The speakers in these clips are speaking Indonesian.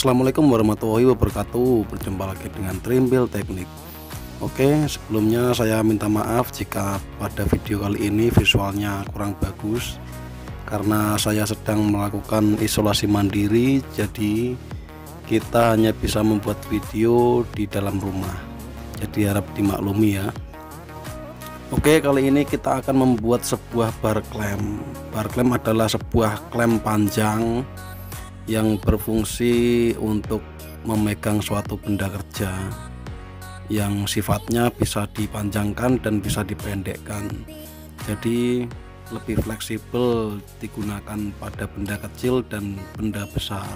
Assalamualaikum warahmatullahi wabarakatuh. Berjumpa lagi dengan Trimbil Teknik. Oke, sebelumnya saya minta maaf jika pada video kali ini visualnya kurang bagus, karena saya sedang melakukan isolasi mandiri. Jadi kita hanya bisa membuat video di dalam rumah, jadi harap dimaklumi ya. Oke, kali ini kita akan membuat sebuah bar klem. Bar klem adalah sebuah klem panjang yang berfungsi untuk memegang suatu benda kerja yang sifatnya bisa dipanjangkan dan bisa dipendekkan, jadi lebih fleksibel digunakan pada benda kecil dan benda besar.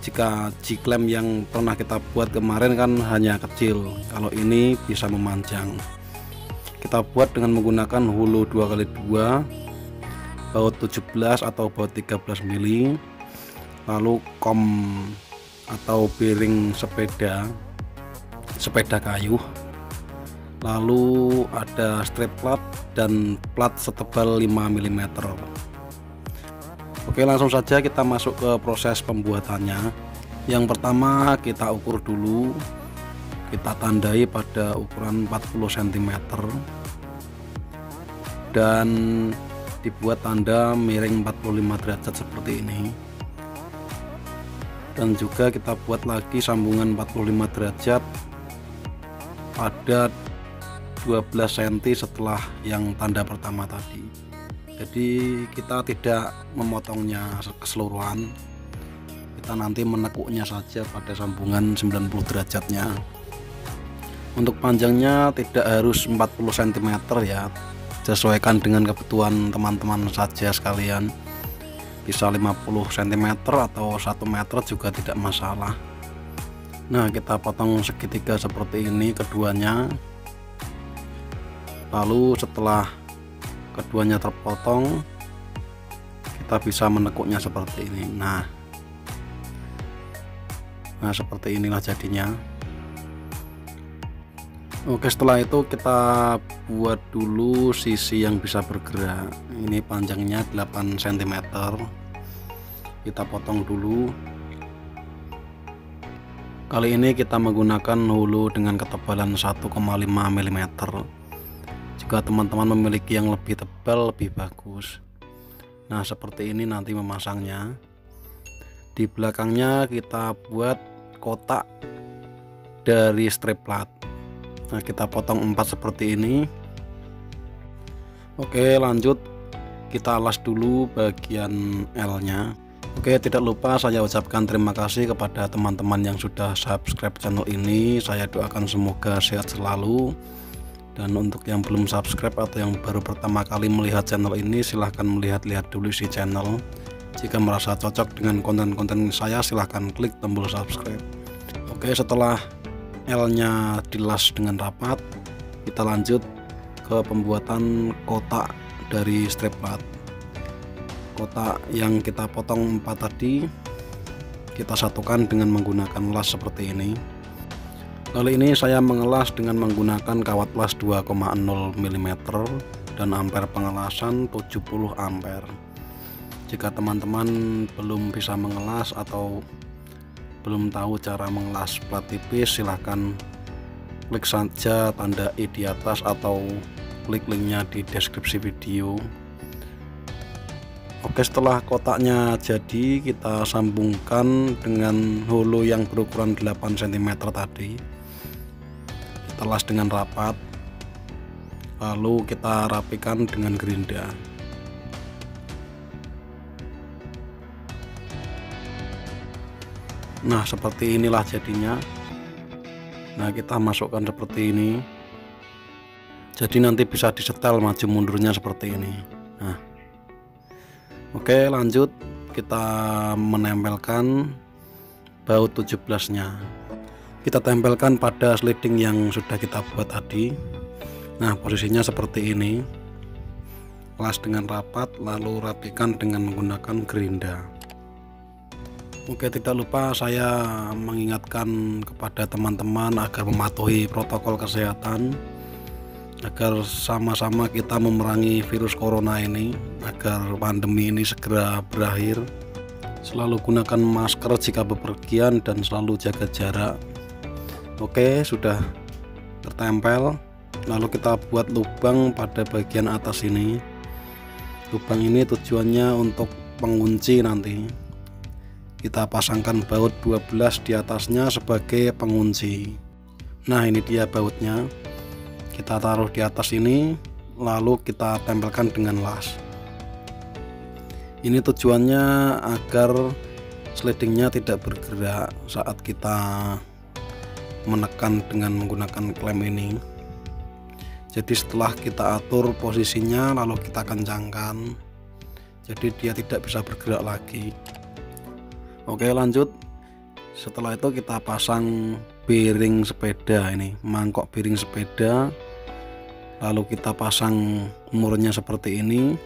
Jika G-klem yang pernah kita buat kemarin kan hanya kecil, kalau ini bisa memanjang. Kita buat dengan menggunakan hulu 2x2, baut 17 atau baut 13 mili, lalu kom atau bearing sepeda kayu, lalu ada strip plat dan plat setebal 5 mm. Oke, langsung saja kita masuk ke proses pembuatannya. Yang pertama kita ukur dulu, kita tandai pada ukuran 40 cm dan dibuat tanda miring 45 derajat seperti ini. Dan juga kita buat lagi sambungan 45 derajat pada 12 cm setelah yang tanda pertama tadi. Jadi kita tidak memotongnya keseluruhan, kita nanti menekuknya saja pada sambungan 90 derajatnya. Untuk panjangnya tidak harus 40 cm ya, sesuaikan dengan kebutuhan teman-teman saja sekalian. Bisa 50 cm atau 1 meter juga tidak masalah. Nah, kita potong segitiga seperti ini keduanya. Lalu setelah keduanya terpotong, kita bisa menekuknya seperti ini. Nah seperti inilah jadinya. Oke, setelah itu kita buat dulu sisi yang bisa bergerak. Ini panjangnya 8 cm, kita potong dulu. Kali ini kita menggunakan hulu dengan ketebalan 1,5 mm. Jika teman-teman memiliki yang lebih tebal lebih bagus. Nah, seperti ini nanti memasangnya. Di belakangnya kita buat kotak dari strip plat. Nah, kita potong 4 seperti ini. Oke, lanjut kita alas dulu bagian L nya. Oke, tidak lupa saya ucapkan terima kasih kepada teman-teman yang sudah subscribe channel ini. Saya doakan semoga sehat selalu. Dan untuk yang belum subscribe atau yang baru pertama kali melihat channel ini, silahkan melihat-lihat dulu isi channel. Jika merasa cocok dengan konten-konten saya, silahkan klik tombol subscribe. Oke, setelah L nya dilas dengan rapat, kita lanjut ke pembuatan kotak dari strip plat. Kotak yang kita potong 4 tadi kita satukan dengan menggunakan las seperti ini. Kali ini saya mengelas dengan menggunakan kawat las 2,0 mm dan ampere pengelasan 70 ampere. Jika teman-teman belum bisa mengelas atau belum tahu cara mengelas plat tipis, silahkan klik saja tanda i di atas atau klik linknya di deskripsi video. Oke, setelah kotaknya jadi, kita sambungkan dengan hulu yang berukuran 8 cm tadi. Kita las dengan rapat, lalu kita rapikan dengan gerinda. Nah, seperti inilah jadinya. Nah, kita masukkan seperti ini, jadi nanti bisa disetel maju mundurnya seperti ini. Nah, oke, lanjut kita menempelkan baut 17 nya. Kita tempelkan pada sliding yang sudah kita buat tadi. Nah, posisinya seperti ini. Las dengan rapat, lalu rapikan dengan menggunakan gerinda. Oke, tidak lupa saya mengingatkan kepada teman-teman agar mematuhi protokol kesehatan, agar sama-sama kita memerangi virus corona ini, agar pandemi ini segera berakhir. Selalu gunakan masker jika bepergian dan selalu jaga jarak. Oke, sudah tertempel. Lalu kita buat lubang pada bagian atas ini. Lubang ini tujuannya untuk pengunci nanti. Kita pasangkan baut 12 di atasnya sebagai pengunci. Nah, ini dia bautnya. Kita taruh di atas ini, lalu kita tempelkan dengan las. Ini tujuannya agar slidingnya tidak bergerak saat kita menekan dengan menggunakan klem ini. Jadi setelah kita atur posisinya lalu kita kencangkan, jadi dia tidak bisa bergerak lagi. Oke, lanjut. Setelah itu kita pasang bearing sepeda, ini mangkok bearing sepeda, lalu kita pasang murnya seperti ini.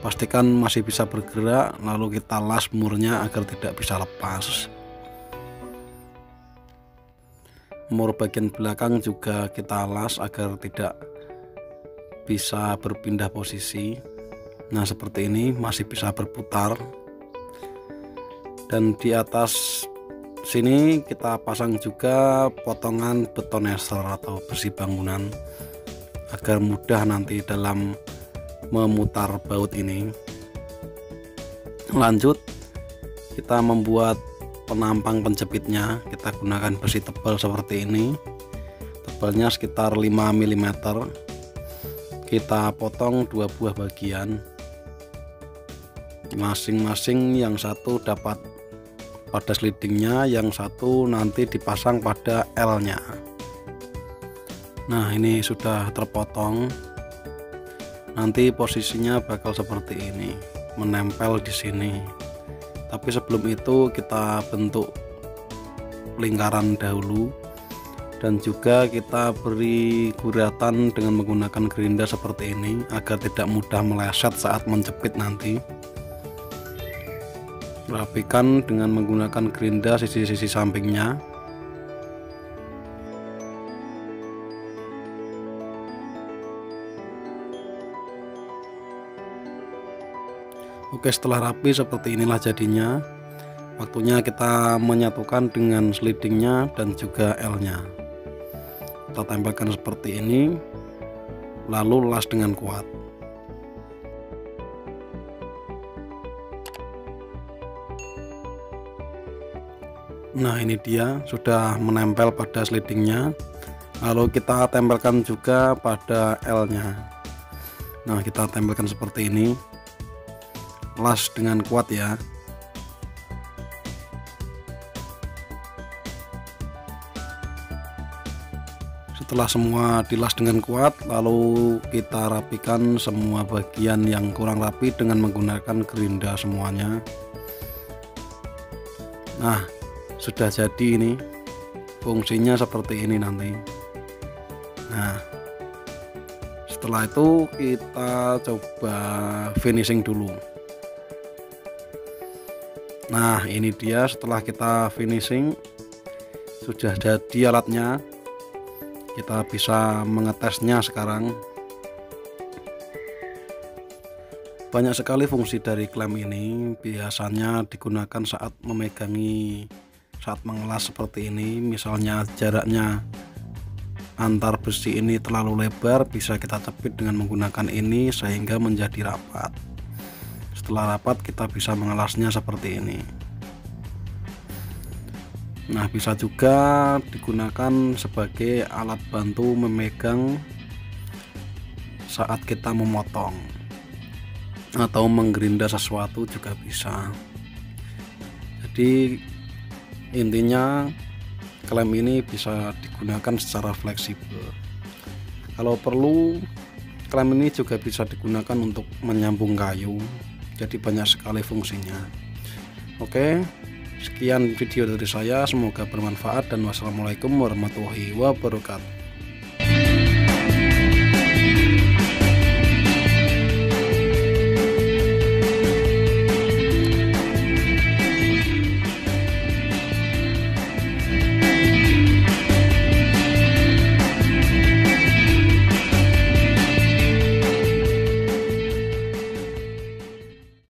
Pastikan masih bisa bergerak, lalu kita las murnya agar tidak bisa lepas. Mur bagian belakang juga kita las agar tidak bisa berpindah posisi. Nah, seperti ini masih bisa berputar. Dan di atas sini kita pasang juga potongan beton ester atau besi bangunan agar mudah nanti dalam memutar baut ini. Lanjut, kita membuat penampang penjepitnya. Kita gunakan besi tebal seperti ini, tebalnya sekitar 5 mm. Kita potong 2 buah bagian, masing-masing yang satu dapat pada slidingnya, yang satu nanti dipasang pada L nya. Nah, ini sudah terpotong. Nanti posisinya bakal seperti ini, menempel di sini. Tapi sebelum itu kita bentuk lingkaran dahulu, dan juga kita beri guratan dengan menggunakan gerinda seperti ini agar tidak mudah meleset saat menjepit nanti. Rapikan dengan menggunakan gerinda sisi-sisi sampingnya. Oke, setelah rapi seperti inilah jadinya. Waktunya kita menyatukan dengan slidingnya dan juga L nya. Kita tempelkan seperti ini, lalu las dengan kuat. Nah, ini dia sudah menempel pada slidingnya. Lalu kita tempelkan juga pada L nya. Nah, kita tempelkan seperti ini, las dengan kuat ya. Setelah semua dilas dengan kuat, lalu kita rapikan semua bagian yang kurang rapi dengan menggunakan gerinda semuanya. Nah, sudah jadi ini. Fungsinya seperti ini nanti. Nah, setelah itu kita coba finishing dulu. Nah, ini dia setelah kita finishing, sudah jadi alatnya. Kita bisa mengetesnya sekarang. Banyak sekali fungsi dari klem ini. Biasanya digunakan saat memegangi, saat mengelas seperti ini. Misalnya jaraknya antar besi ini terlalu lebar, bisa kita cepit dengan menggunakan ini sehingga menjadi rapat. Setelah rapat kita bisa mengelasnya seperti ini. Nah, bisa juga digunakan sebagai alat bantu memegang saat kita memotong atau menggerinda sesuatu juga bisa. Jadi intinya klem ini bisa digunakan secara fleksibel. Kalau perlu, klem ini juga bisa digunakan untuk menyambung kayu. Jadi banyak sekali fungsinya. Oke, sekian video dari saya, semoga bermanfaat dan wassalamualaikum warahmatullahi wabarakatuh.